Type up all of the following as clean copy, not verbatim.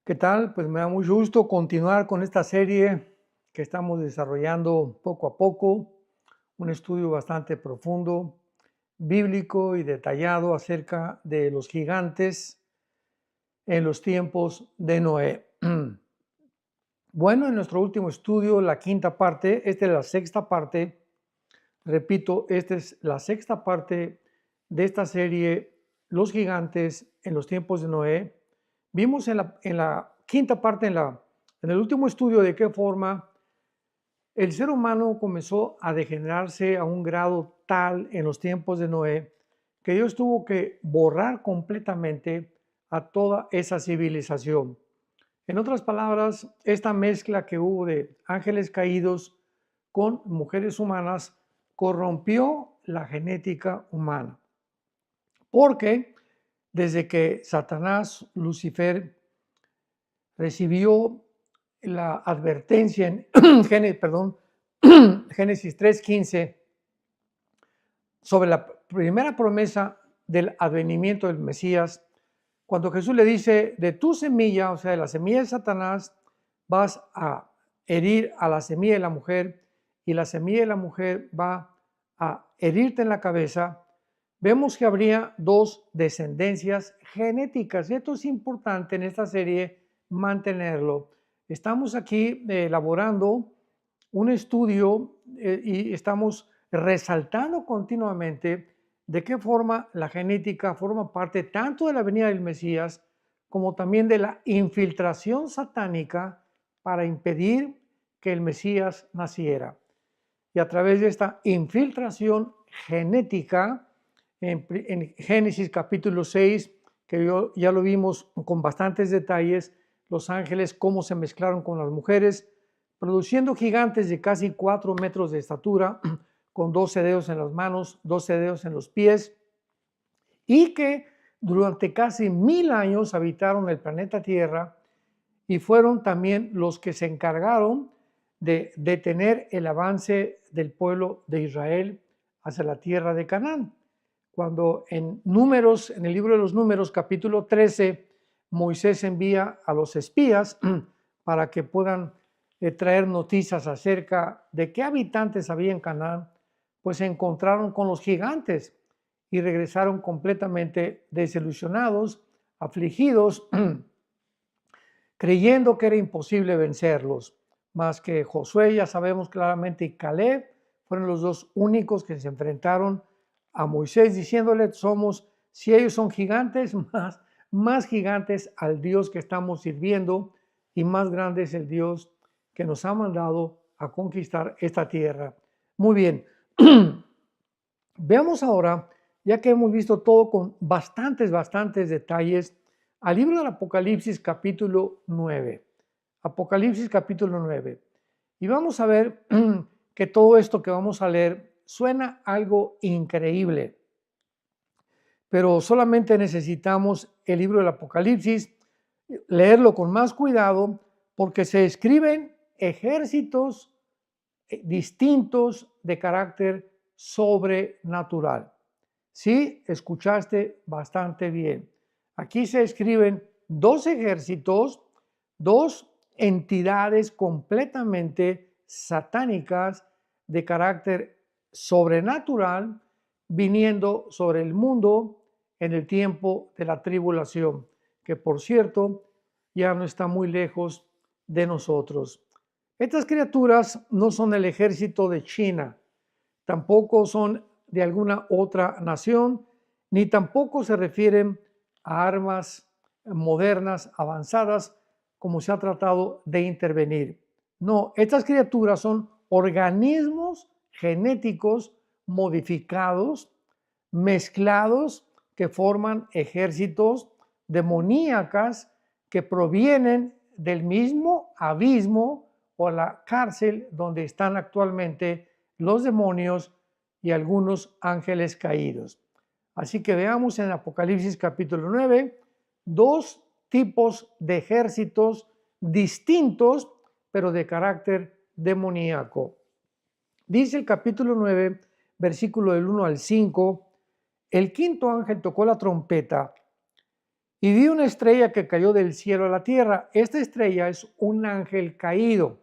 ¿Qué tal? Pues me da mucho gusto continuar con esta serie que estamos desarrollando poco a poco, un estudio bastante profundo, bíblico y detallado acerca de los gigantes en los tiempos de Noé. Bueno, en nuestro último estudio, la quinta parte, esta es la sexta parte, repito, esta es la sexta parte de esta serie, Los gigantes en los tiempos de Noé. Vimos en la quinta parte, en el último estudio, de qué forma el ser humano comenzó a degenerarse a un grado tal en los tiempos de Noé que Dios tuvo que borrar completamente a toda esa civilización. En otras palabras, esta mezcla que hubo de ángeles caídos con mujeres humanas corrompió la genética humana. Porque desde que Satanás, Lucifer, recibió la advertencia en Génesis 3:15 sobre la primera promesa del advenimiento del Mesías, cuando Jesús le dice, de tu semilla, o sea, de la semilla de Satanás, vas a herir a la semilla de la mujer y la semilla de la mujer va a herirte en la cabeza. Vemos que habría dos descendencias genéticas. Y esto es importante en esta serie mantenerlo. Estamos aquí elaborando un estudio y estamos resaltando continuamente de qué forma la genética forma parte tanto de la venida del Mesías como también de la infiltración satánica para impedir que el Mesías naciera. Y a través de esta infiltración genética, en Génesis capítulo 6, que ya lo vimos con bastantes detalles, los ángeles cómo se mezclaron con las mujeres, produciendo gigantes de casi 4 metros de estatura, con 12 dedos en las manos, 12 dedos en los pies, y que durante casi 1000 años habitaron el planeta Tierra y fueron también los que se encargaron de detener el avance del pueblo de Israel hacia la tierra de Canaán. Cuando en Números, en el libro de los Números, capítulo 13, Moisés envía a los espías para que puedan traer noticias acerca de qué habitantes había en Canaán, pues se encontraron con los gigantes y regresaron completamente desilusionados, afligidos, creyendo que era imposible vencerlos. Más que Josué, ya sabemos claramente, y Caleb fueron los dos únicos que se enfrentaron a Moisés, diciéndole, si ellos son gigantes, más gigantes al Dios que estamos sirviendo, y más grande es el Dios que nos ha mandado a conquistar esta tierra. Muy bien, veamos ahora, ya que hemos visto todo con bastantes detalles, al libro del Apocalipsis capítulo 9. Apocalipsis capítulo 9. Y vamos a ver que todo esto que vamos a leer suena algo increíble, pero solamente necesitamos el libro del Apocalipsis, leerlo con más cuidado, porque se escriben ejércitos distintos de carácter sobrenatural. Sí, escuchaste bastante bien. Aquí se escriben dos ejércitos, dos entidades completamente satánicas de carácter sobrenatural viniendo sobre el mundo en el tiempo de la tribulación, que por cierto ya no está muy lejos de nosotros. Estas criaturas no son el ejército de China, tampoco son de alguna otra nación, ni tampoco se refieren a armas modernas, avanzadas, como se ha tratado de intervenir. No, estas criaturas son organismos genéticos modificados, mezclados, que forman ejércitos demoníacas que provienen del mismo abismo o la cárcel donde están actualmente los demonios y algunos ángeles caídos. Así que veamos en Apocalipsis capítulo 9 dos tipos de ejércitos distintos, pero de carácter demoníaco. Dice el capítulo 9, versículo del 1 al 5, el quinto ángel tocó la trompeta Y vi una estrella que cayó del cielo a la tierra. Esta estrella es un ángel caído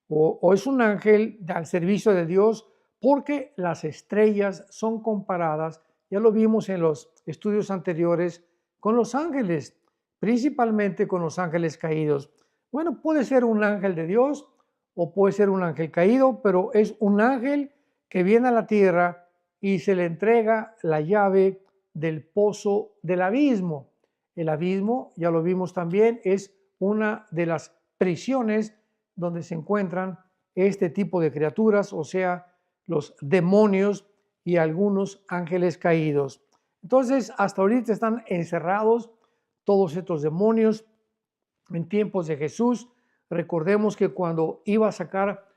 o es un ángel al servicio de Dios, porque las estrellas son comparadas, ya lo vimos en los estudios anteriores, con los ángeles, principalmente con los ángeles caídos. Bueno, puede ser un ángel de Dios o puede ser un ángel caído, pero es un ángel que viene a la tierra y se le entrega la llave del pozo del abismo. El abismo, ya lo vimos también, es una de las prisiones donde se encuentran este tipo de criaturas, o sea, los demonios y algunos ángeles caídos. Entonces, hasta ahorita están encerrados todos estos demonios en tiempos de Jesús. Recordemos que cuando iba a sacar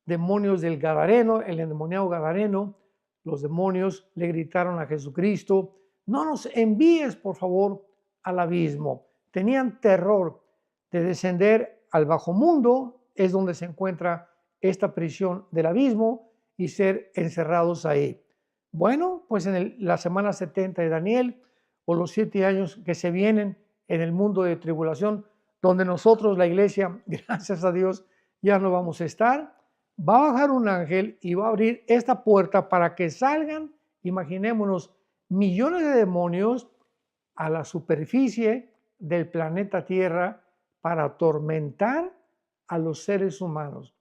demonios del Gadareno, el endemoniado Gadareno, los demonios le gritaron a Jesucristo: no nos envíes, por favor, al abismo. Tenían terror de descender al bajo mundo, es donde se encuentra esta prisión del abismo, y ser encerrados ahí. Bueno, pues en la semana 70 de Daniel, o los 7 años que se vienen en el mundo de tribulación, donde nosotros, la iglesia, gracias a Dios, ya no vamos a estar, va a bajar un ángel y va a abrir esta puerta para que salgan, imaginémonos, millones de demonios a la superficie del planeta Tierra para atormentar a los seres humanos.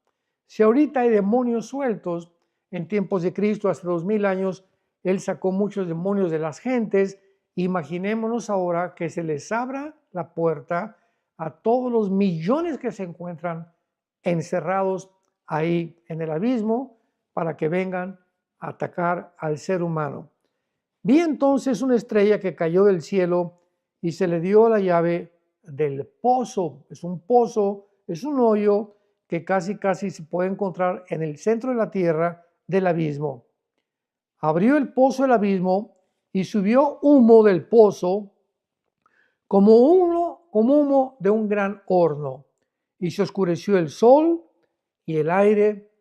Si ahorita hay demonios sueltos, en tiempos de Cristo, hace 2000 años, Él sacó muchos demonios de las gentes. Imaginémonos ahora que se les abra la puerta a todos los millones que se encuentran encerrados ahí en el abismo para que vengan a atacar al ser humano. Vi entonces una estrella que cayó del cielo y se le dio la llave del pozo. Es un pozo, es un hoyo que casi se puede encontrar en el centro de la tierra del abismo. Abrió el pozo del abismo y subió humo del pozo como humo de un gran horno, y se oscureció el sol y el aire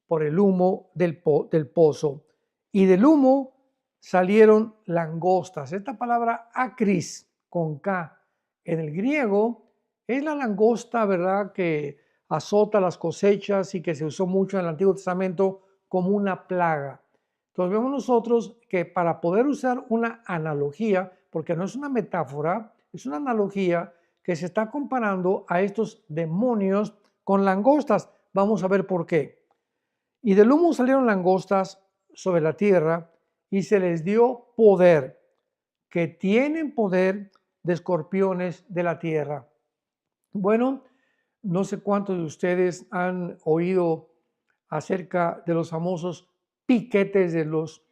por el humo del pozo. Y del humo salieron langostas. Esta palabra acris, con K, en el griego, es la langosta, ¿verdad?, que azota las cosechas y que se usó mucho en el Antiguo Testamento como una plaga. Entonces vemos nosotros que para poder usar una analogía, porque no es una metáfora, es una analogía que se está comparando a estos demonios con langostas. Vamos a ver por qué. Y del humo salieron langostas sobre la tierra y se les dio poder, que tienen poder de escorpiones de la tierra. Bueno, no sé cuántos de ustedes han oído acerca de los famosos piquetes de los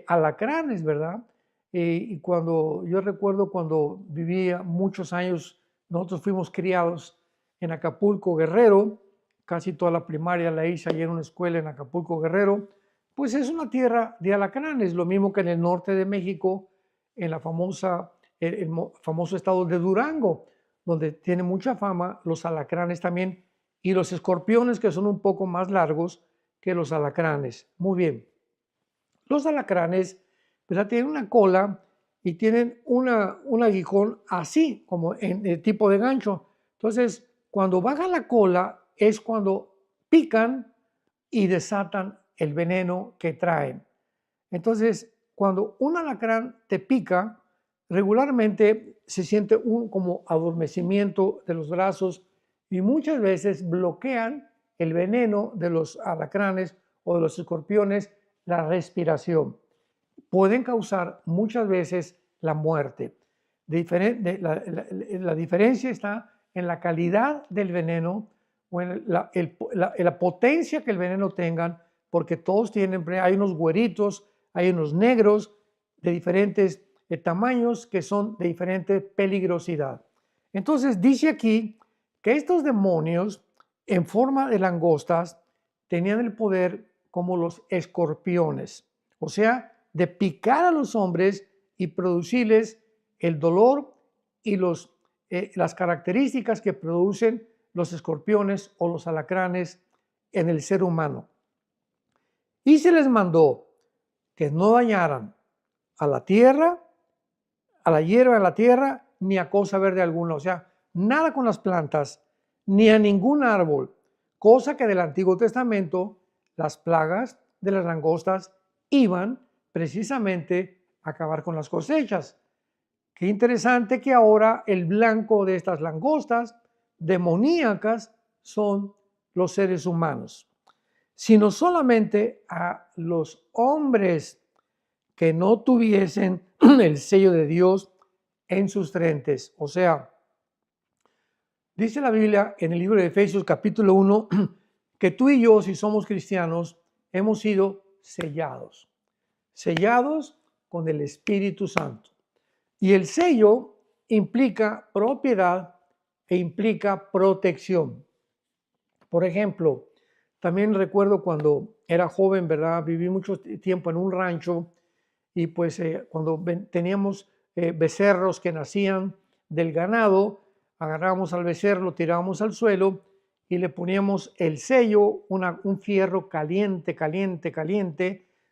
alacranes, ¿verdad? Y cuando yo recuerdo cuando vivía muchos años, nosotros fuimos criados en Acapulco, Guerrero, casi toda la primaria la hice allí en una escuela en Acapulco, Guerrero. Pues es una tierra de alacranes, lo mismo que en el norte de México, en la el famoso estado de Durango, donde tiene mucha fama los alacranes también, y los escorpiones, que son un poco más largos que los alacranes. Muy bien. Los alacranes, ¿verdad?, tienen una cola y tienen un aguijón así, como en el tipo de gancho. Entonces, cuando baja la cola es cuando pican y desatan el veneno que traen. Entonces, cuando un alacrán te pica, regularmente se siente un como adormecimiento de los brazos y muchas veces bloquean el veneno de los alacranes o de los escorpiones la respiración. Pueden causar muchas veces la muerte. La diferencia está en la calidad del veneno o en la potencia que el veneno tengan, porque todos tienen, hay unos güeritos, hay unos negros de diferentes tamaños que son de diferente peligrosidad. Entonces dice aquí que estos demonios en forma de langostas tenían el poder como los escorpiones, o sea, de picar a los hombres y producirles el dolor y las características que producen los escorpiones o los alacranes en el ser humano. Y se les mandó que no dañaran a la tierra, a la hierba de la tierra, ni a cosa verde alguna, o sea, nada con las plantas, ni a ningún árbol, cosa que del Antiguo Testamento las plagas de las langostas iban precisamente a acabar con las cosechas. Qué interesante que ahora el blanco de estas langostas demoníacas son los seres humanos, sino solamente a los hombres que no tuviesen el sello de Dios en sus frentes. O sea, dice la Biblia en el libro de Efesios capítulo 1 que tú y yo, si somos cristianos, hemos sido sellados con el Espíritu Santo. Y el sello implica propiedad e implica protección. Por ejemplo, también recuerdo cuando era joven, ¿verdad? Viví mucho tiempo en un rancho y pues cuando teníamos becerros que nacían del ganado, agarrábamos al becerro, lo tirábamos al suelo y le poníamos el sello, un fierro caliente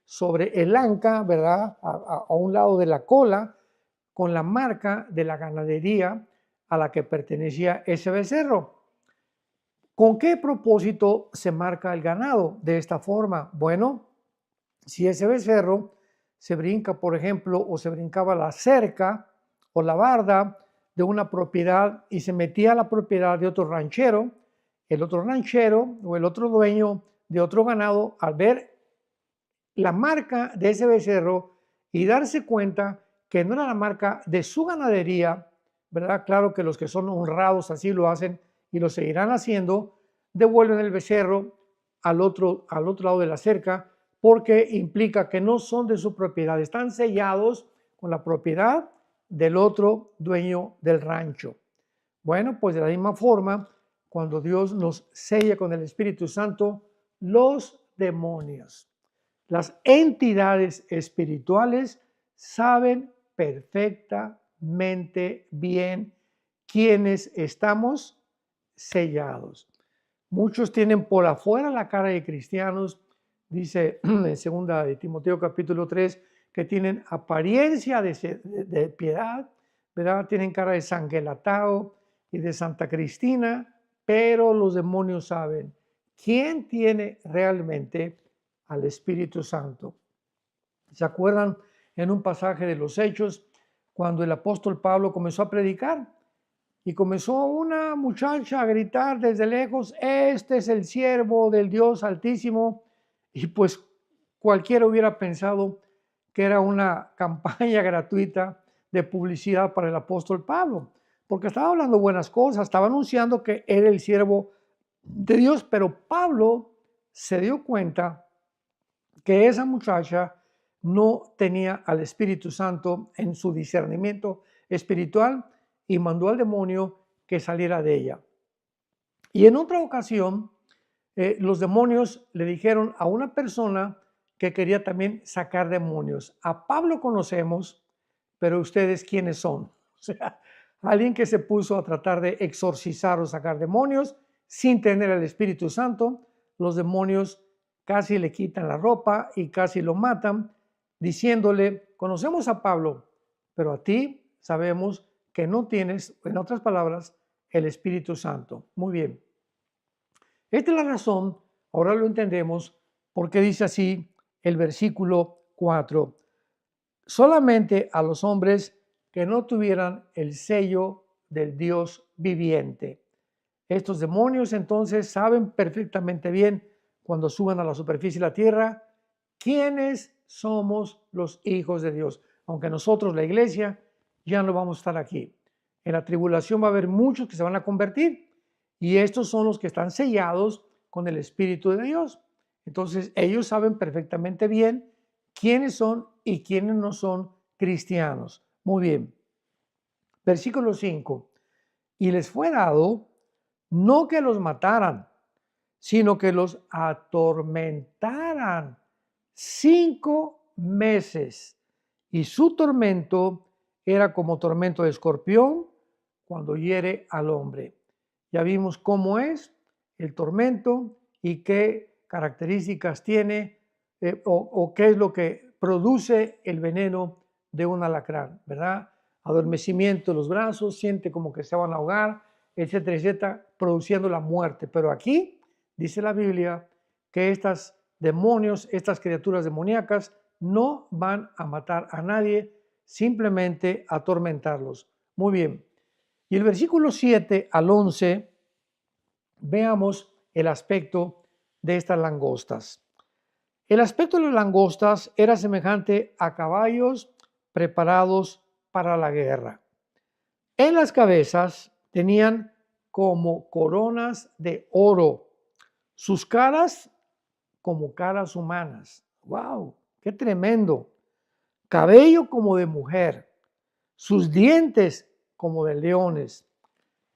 sobre el anca, ¿verdad? A un lado de la cola, con la marca de la ganadería a la que pertenecía ese becerro. ¿Con qué propósito se marca el ganado de esta forma? Bueno, si ese becerro se brinca, por ejemplo, o se brincaba la cerca o la barda de una propiedad y se metía a la propiedad de otro ranchero, el otro ranchero o el otro dueño de otro ganado, al ver la marca de ese becerro y darse cuenta que no era la marca de su ganadería, ¿verdad? Claro que los que son honrados así lo hacen y lo seguirán haciendo, devuelven el becerro al otro lado de la cerca porque implica que no son de su propiedad, están sellados con la propiedad del otro dueño del rancho. Bueno, pues de la misma forma, cuando Dios nos sella con el Espíritu Santo, los demonios, las entidades espirituales saben perfectamente bien quiénes estamos sellados. Muchos tienen por afuera la cara de cristianos, dice en 2 de Timoteo capítulo 3, que tienen apariencia de piedad, ¿verdad? Tienen cara de San Gelatao y de Santa Cristina, pero los demonios saben quién tiene realmente al Espíritu Santo. ¿Se acuerdan en un pasaje de los Hechos cuando el apóstol Pablo comenzó a predicar? Y comenzó una muchacha a gritar desde lejos, este es el siervo del Dios Altísimo. Y pues cualquiera hubiera pensado que era una campaña gratuita de publicidad para el apóstol Pablo, porque estaba hablando buenas cosas, estaba anunciando que era el siervo de Dios, pero Pablo se dio cuenta que esa muchacha no tenía al Espíritu Santo en su discernimiento espiritual y mandó al demonio que saliera de ella. Y en otra ocasión, los demonios le dijeron a una persona que quería también sacar demonios. A Pablo conocemos, pero ustedes quiénes son. O sea, alguien que se puso a tratar de exorcizar o sacar demonios sin tener el Espíritu Santo. Los demonios casi le quitan la ropa y casi lo matan, diciéndole, conocemos a Pablo, pero a ti sabemos que no tienes, en otras palabras, el Espíritu Santo. Muy bien. Esta es la razón, ahora lo entendemos, porque dice así el versículo 4. Solamente a los hombres que no tuvieran el sello del Dios viviente. Estos demonios entonces saben perfectamente bien cuando suban a la superficie de la tierra quiénes somos los hijos de Dios. Aunque nosotros, la iglesia, ya no vamos a estar aquí. En la tribulación va a haber muchos que se van a convertir y estos son los que están sellados con el Espíritu de Dios. Entonces ellos saben perfectamente bien quiénes son y quiénes no son cristianos. Muy bien. Versículo 5. Y les fue dado no que los mataran, sino que los atormentaran 5 meses. Y su tormento era como tormento de escorpión cuando hiere al hombre. Ya vimos cómo es el tormento y qué características tiene o qué es lo que produce el veneno de un alacrán, ¿verdad? adormecimiento de los brazos, siente como que se van a ahogar, etcétera, etcétera, produciendo la muerte. Pero aquí dice la Biblia que estos demonios, estas criaturas demoníacas, no van a matar a nadie, simplemente atormentarlos. Muy bien. Y el versículo 7 al 11, veamos el aspecto de estas langostas. El aspecto de las langostas era semejante a caballos preparados para la guerra. En las cabezas tenían como coronas de oro, sus caras como caras humanas. ¡Wow! ¡Qué tremendo! Cabello como de mujer, sus dientes como de leones.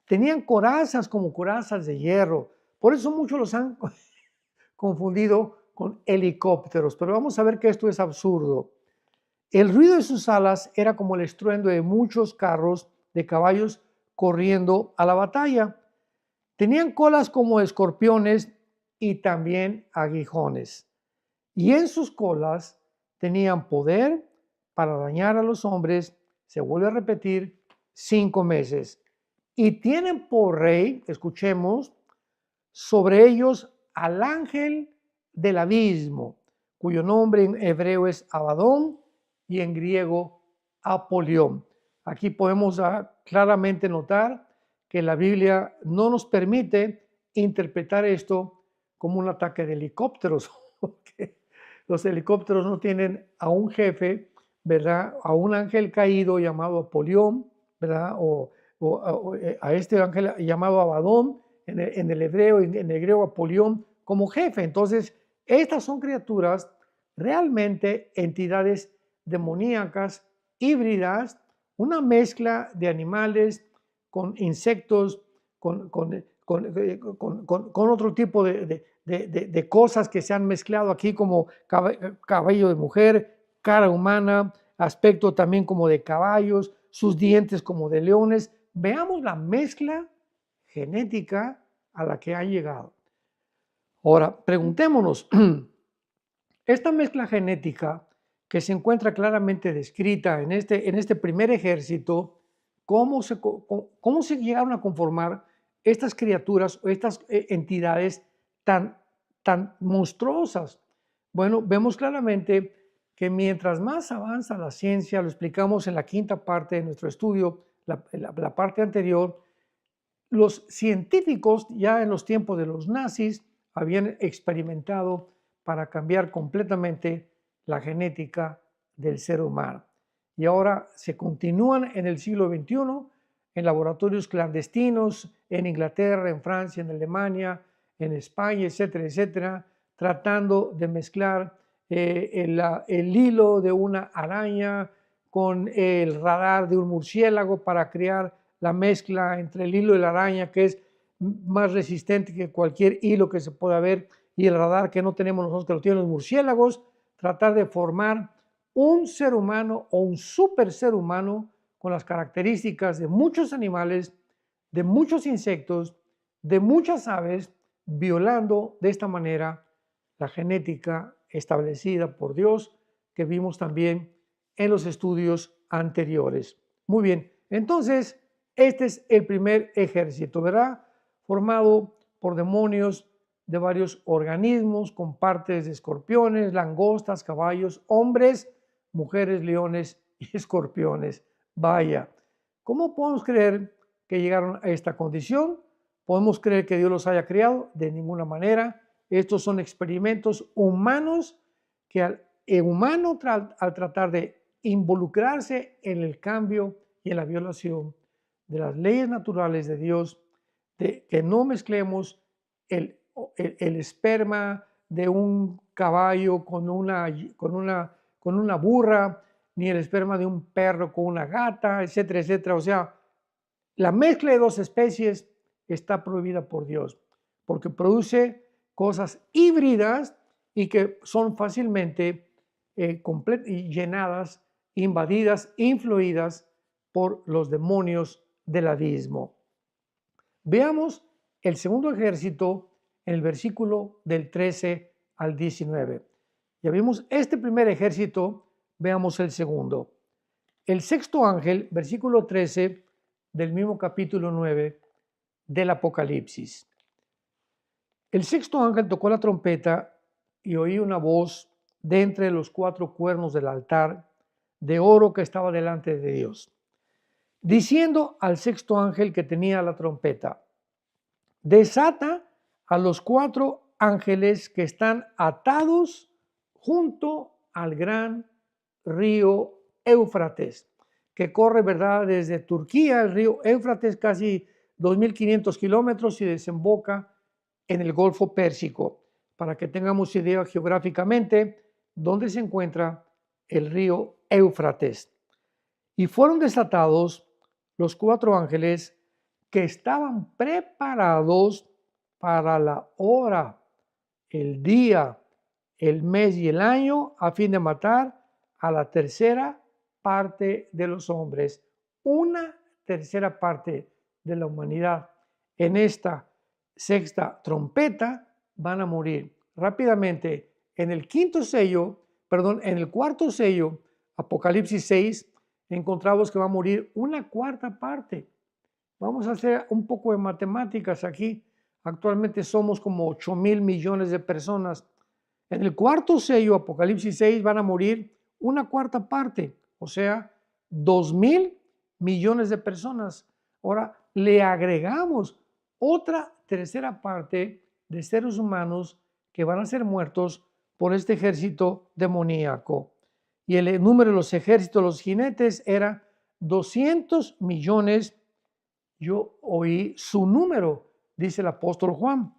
Tenían corazas como corazas de hierro. Por eso muchos los han confundido con helicópteros. Pero vamos a ver que esto es absurdo. El ruido de sus alas era como el estruendo de muchos carros de caballos corriendo a la batalla. Tenían colas como escorpiones y también aguijones. Y en sus colas tenían poder para dañar a los hombres, se vuelve a repetir, 5 meses. Y tienen por rey, escuchemos, sobre ellos al ángel del abismo, cuyo nombre en hebreo es Abadón y en griego Apolión. Aquí podemos claramente notar que la Biblia no nos permite interpretar esto como un ataque de helicópteros, porque los helicópteros no tienen a un jefe, ¿verdad? A un ángel caído llamado Apolión, ¿verdad? O a este ángel llamado Abadón, en el hebreo, en el griego Apolión, como jefe. Entonces, estas son criaturas realmente entidades demoníacas, híbridas, una mezcla de animales con insectos, con otro tipo de cosas que se han mezclado aquí, como cabello de mujer, cara humana, aspecto también como de caballos, sus dientes como de leones. Veamos la mezcla genética a la que han llegado. Ahora, preguntémonos, esta mezcla genética que se encuentra claramente descrita en este primer ejército, ¿cómo se llegaron a conformar estas criaturas o estas entidades tan monstruosas? Bueno, vemos claramente que mientras más avanza la ciencia, lo explicamos en la quinta parte de nuestro estudio, la parte anterior, los científicos ya en los tiempos de los nazis habían experimentado para cambiar completamente la genética del ser humano. Y ahora se continúan en el siglo XXI en laboratorios clandestinos en Inglaterra, en Francia, en Alemania, en España, etcétera, etcétera, tratando de mezclar el hilo de una araña con el radar de un murciélago para crear la mezcla entre el hilo y la araña, que es más resistente que cualquier hilo que se pueda ver, y el radar que no tenemos nosotros, que lo tienen los murciélagos, tratar de formar un ser humano o un super ser humano con las características de muchos animales, de muchos insectos, de muchas aves, violando de esta manera la genética establecida por Dios, que vimos también en los estudios anteriores. Muy bien, entonces este es el primer ejército, ¿verdad? Formado por demonios de varios organismos con partes de escorpiones, langostas, caballos, hombres, mujeres, leones y escorpiones. Vaya, ¿cómo podemos creer que llegaron a esta condición? ¿Podemos creer que Dios los haya creado? De ninguna manera. Estos son experimentos humanos que el humano al tratar de involucrarse en el cambio y en la violación de las leyes naturales de Dios, de que no mezclemos el esperma de un caballo con una burra, ni el esperma de un perro con una gata, etcétera, etcétera. O sea, la mezcla de dos especies está prohibida por Dios, porque produce cosas híbridas y que son fácilmente llenadas, invadidas, influidas por los demonios del abismo. Veamos el segundo ejército en el versículo del 13 al 19. Ya vimos este primer ejército, veamos el segundo. El sexto ángel, versículo 13 del mismo capítulo 9 del Apocalipsis. El sexto ángel tocó la trompeta y oí una voz de entre los cuatro cuernos del altar de oro que estaba delante de Dios, diciendo al sexto ángel que tenía la trompeta: desata a los cuatro ángeles que están atados junto al gran río Éufrates, que corre, ¿verdad?, desde Turquía, el río Éufrates, casi 2.500 kilómetros, y desemboca en el Golfo Pérsico, para que tengamos idea geográficamente dónde se encuentra el río Éufrates. Y fueron desatados los cuatro ángeles que estaban preparados para la hora, el día, el mes y el año, a fin de matar a la tercera parte de los hombres, una tercera parte de la humanidad. En esta sexta trompeta van a morir rápidamente. En el en el cuarto sello, Apocalipsis 6, encontramos que va a morir una cuarta parte. Vamos a hacer un poco de matemáticas aquí. Actualmente somos como 8,000 millones de personas. En el cuarto sello, Apocalipsis 6, van a morir una cuarta parte, o sea, 2,000 millones de personas. Ahora le agregamos otra tercera parte de seres humanos que van a ser muertos por este ejército demoníaco. Y el número de los ejércitos, los jinetes, era 200 millones. Yo oí su número, dice el apóstol Juan.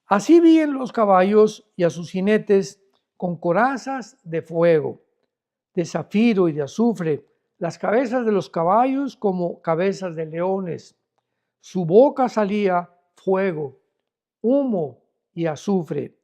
Así vi en los caballos y a sus jinetes con corazas de fuego, de zafiro y de azufre, las cabezas de los caballos como cabezas de leones. Su boca salía fuego, humo y azufre.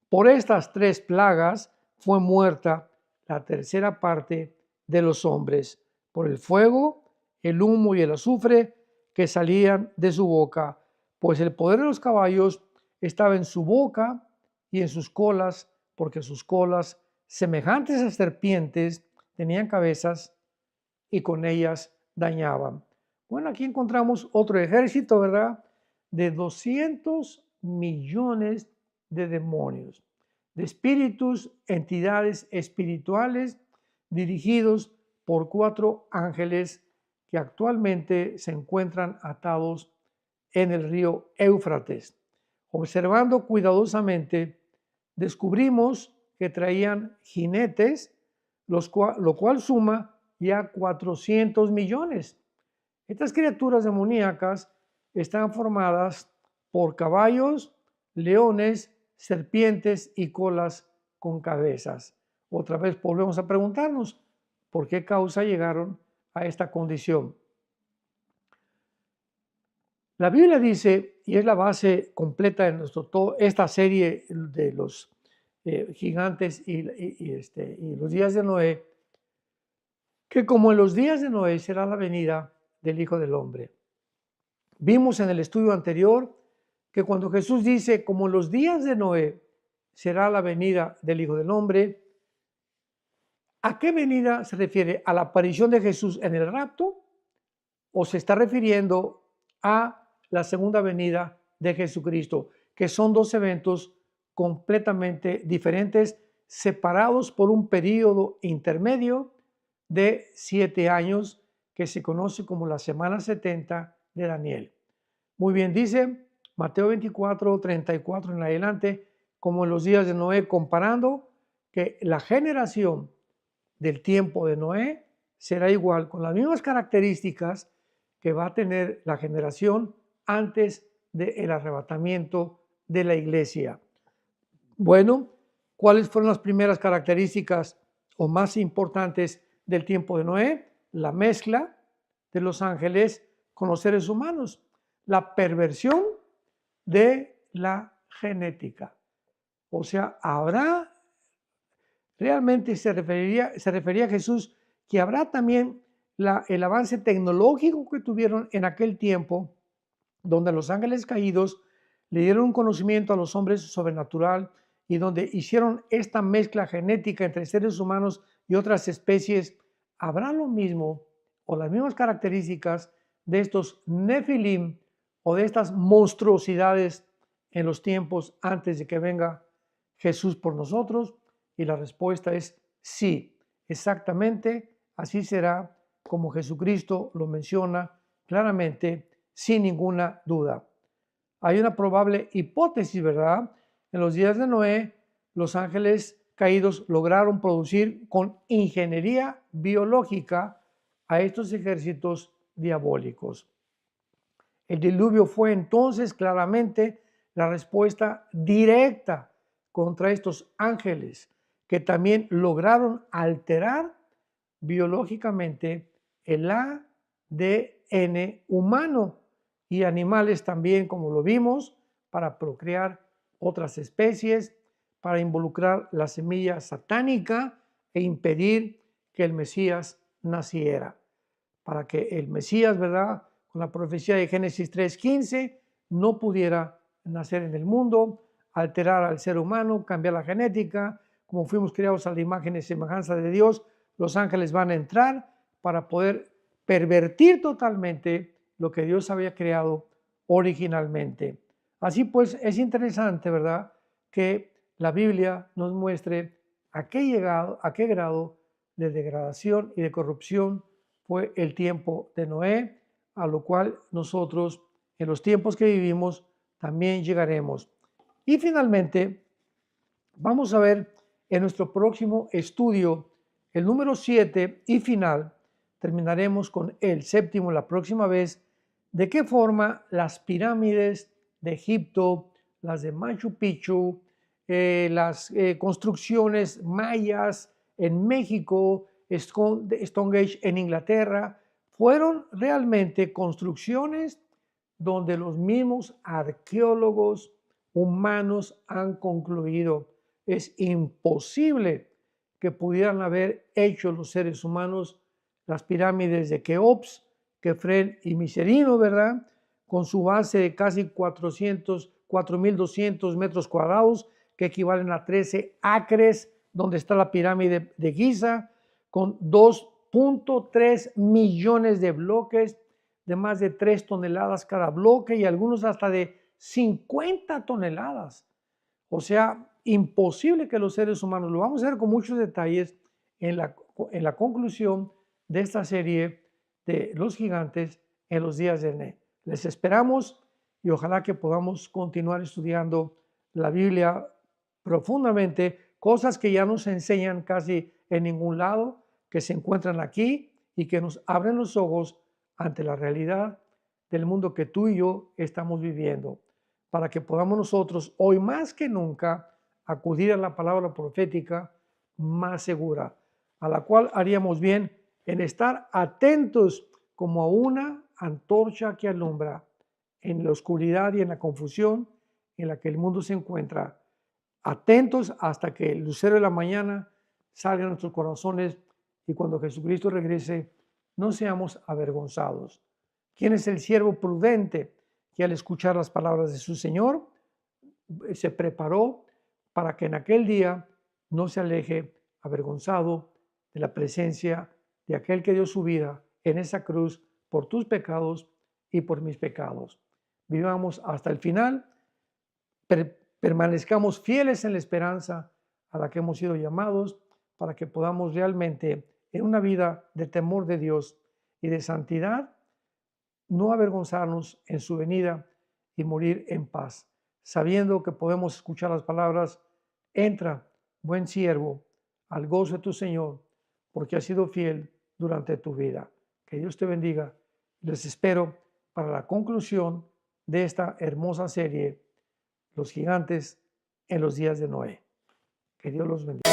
Por estas tres plagas fue muerta la tercera parte de los hombres, por el fuego, el humo y el azufre que salían de su boca, pues el poder de los caballos estaba en su boca y en sus colas, porque sus colas, semejantes a serpientes, tenían cabezas y con ellas dañaban. Bueno, aquí encontramos otro ejército, ¿verdad?, de 200 millones de demonios, de espíritus, entidades espirituales dirigidos por cuatro ángeles que actualmente se encuentran atados en el río Éufrates. Observando cuidadosamente, descubrimos que traían jinetes, lo cual suma ya 400 millones. Estas criaturas demoníacas están formadas por caballos, leones, serpientes y colas con cabezas. Otra vez volvemos a preguntarnos, ¿por qué causa llegaron a esta condición? La Biblia dice, y es la base completa de esta serie de los gigantes y los días de Noé, que como en los días de Noé será la venida del Hijo del Hombre. Vimos en el estudio anterior que cuando Jesús dice, como en los días de Noé será la venida del Hijo del Hombre, ¿a qué venida se refiere? ¿A la aparición de Jesús en el rapto? ¿O se está refiriendo a la segunda venida de Jesucristo? Que son dos eventos completamente diferentes, separados por un periodo intermedio de 7 años, que se conoce como la semana 70 de Daniel. Muy bien, dice Mateo 24, 34 en adelante, como en los días de Noé, comparando que la generación del tiempo de Noé será igual, con las mismas características que va a tener la generación antes del arrebatamiento de la iglesia. Bueno, ¿cuáles fueron las primeras características o más importantes del tiempo de Noé? La mezcla de los ángeles con los seres humanos, la perversión de la genética. O sea, realmente se refería a Jesús que habrá también el avance tecnológico que tuvieron en aquel tiempo, donde los ángeles caídos le dieron un conocimiento a los hombres sobrenatural y donde hicieron esta mezcla genética entre seres humanos y otras especies habrá lo mismo o las mismas características de estos Nefilim o de estas monstruosidades en los tiempos antes de que venga Jesús por nosotros? Y la respuesta es sí, exactamente así será como Jesucristo lo menciona claramente, sin ninguna duda. Hay una probable hipótesis, ¿verdad? En los días de Noé, los ángeles caídos lograron producir con ingeniería biológica a estos ejércitos diabólicos. El diluvio fue entonces claramente la respuesta directa contra estos ángeles que también lograron alterar biológicamente el ADN humano y animales también, como lo vimos, para procrear otras especies, para involucrar la semilla satánica e impedir que el Mesías naciera. Para que el Mesías, ¿verdad?, con la profecía de Génesis 3:15, no pudiera nacer en el mundo, alterar al ser humano, cambiar la genética. Como fuimos creados a la imagen y semejanza de Dios, los ángeles van a entrar para poder pervertir totalmente lo que Dios había creado originalmente. Así pues, es interesante, ¿verdad?, que la Biblia nos muestre a qué grado de degradación y de corrupción fue el tiempo de Noé, a lo cual nosotros en los tiempos que vivimos también llegaremos. Y finalmente, vamos a ver en nuestro próximo estudio, el número 7 y final, terminaremos con el séptimo la próxima vez, de qué forma las pirámides de Egipto, las de Machu Picchu, las construcciones mayas en México, Stonehenge en Inglaterra, fueron realmente construcciones donde los mismos arqueólogos humanos han concluido es imposible que pudieran haber hecho los seres humanos las pirámides de Keops, Kefren y Miserino, ¿verdad?, con su base de casi 4.200 metros cuadrados, que equivalen a 13 acres, donde está la pirámide de Giza, con 2.3 millones de bloques, de más de 3 toneladas cada bloque y algunos hasta de 50 toneladas. O sea, imposible que los seres humanos, lo vamos a ver con muchos detalles en la conclusión de esta serie de los gigantes en los días de Noé. Les esperamos y ojalá que podamos continuar estudiando la Biblia profundamente, cosas que ya no se enseñan casi en ningún lado, que se encuentran aquí y que nos abren los ojos ante la realidad del mundo que tú y yo estamos viviendo, para que podamos nosotros hoy más que nunca acudir a la palabra profética más segura, a la cual haríamos bien en estar atentos como a una antorcha que alumbra en la oscuridad y en la confusión en la que el mundo se encuentra, atentos hasta que el lucero de la mañana salga en nuestros corazones y cuando Jesucristo regrese no seamos avergonzados. ¿Quién es el siervo prudente que al escuchar las palabras de su Señor se preparó para que en aquel día no se aleje avergonzado de la presencia de aquel que dio su vida en esa cruz por tus pecados y por mis pecados? Vivamos hasta el final, permanezcamos fieles en la esperanza a la que hemos sido llamados, para que podamos realmente en una vida de temor de Dios y de santidad no avergonzarnos en su venida y morir en paz, sabiendo que podemos escuchar las palabras: entra, buen siervo, al gozo de tu Señor, porque has sido fiel durante tu vida. Que Dios te bendiga. Les espero para la conclusión de esta hermosa serie, Los gigantes en los días de Noé. Que Dios los bendiga.